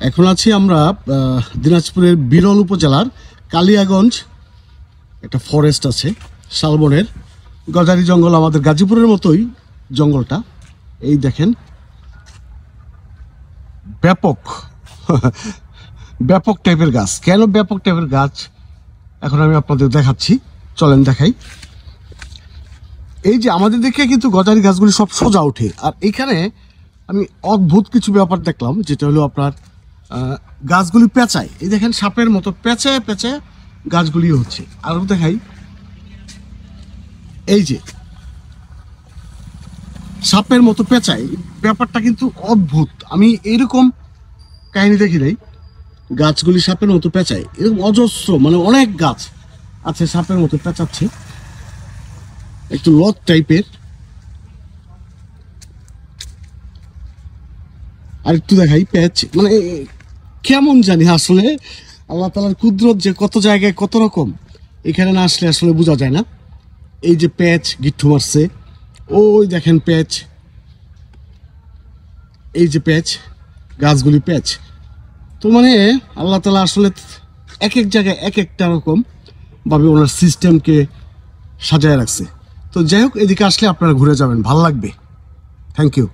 এখন আছি আমরা দিনাজপুরের বিরল উপজেলার কালিয়াগঞ্জ। একটা ফরেস্ট আছে শালবনের, গজারি জঙ্গল, আমাদের গাজীপুরের মতোই জঙ্গলটা। এই দেখেন, ব্যাপক ব্যাপক টাইপের গাছ। কেন ব্যাপক টাইপের গাছ এখন আমি আপনাদের দেখাচ্ছি, চলেন দেখাই। এই যে আমাদের দেখে কিন্তু গজারি গাছগুলি সব সোজা ওঠে, আর এখানে আমি অদ্ভুত কিছু ব্যাপার দেখলাম, যেটা হলো আপনার গাছগুলি পেঁচায়। এই দেখেন, সাপের মতো পেঁচায় পেঁচায় গাছগুলি হচ্ছে। আরও দেখাই, এই যে সাপের মতো পেঁচায়, ব্যাপারটা কিন্তু অদ্ভুত। আমি এইরকম কাহিনী দেখি নাই। গাছগুলি সাপের মতো পেঁচায়, এরকম অজস্র, মানে অনেক গাছ আছে সাপের মতো পেঁচাচ্ছে, একটু লক টাইপের। আর একটু দেখাই প্যাচ, মানে কেমন জানি আসলে আল্লাহ তাআলার কুদরত যে কত জায়গায় কত রকম, এখানে না আসলে আসলে বোঝা যায় না। এই যে প্যাচ গিট্টু মারছে, ওই দেখেন প্যাচ, এই যে প্যাচ, গাছগুলি প্যাচ। তো মানে আল্লাহ তাআলা আসলে এক এক জায়গায় এক একটা রকম ভাবে ওনার সিস্টেমকে সাজায় রাখছে। তো যাই হোক, এদিকে আসলে আপনারা ঘুরে যাবেন, ভালো লাগবে। Thank you.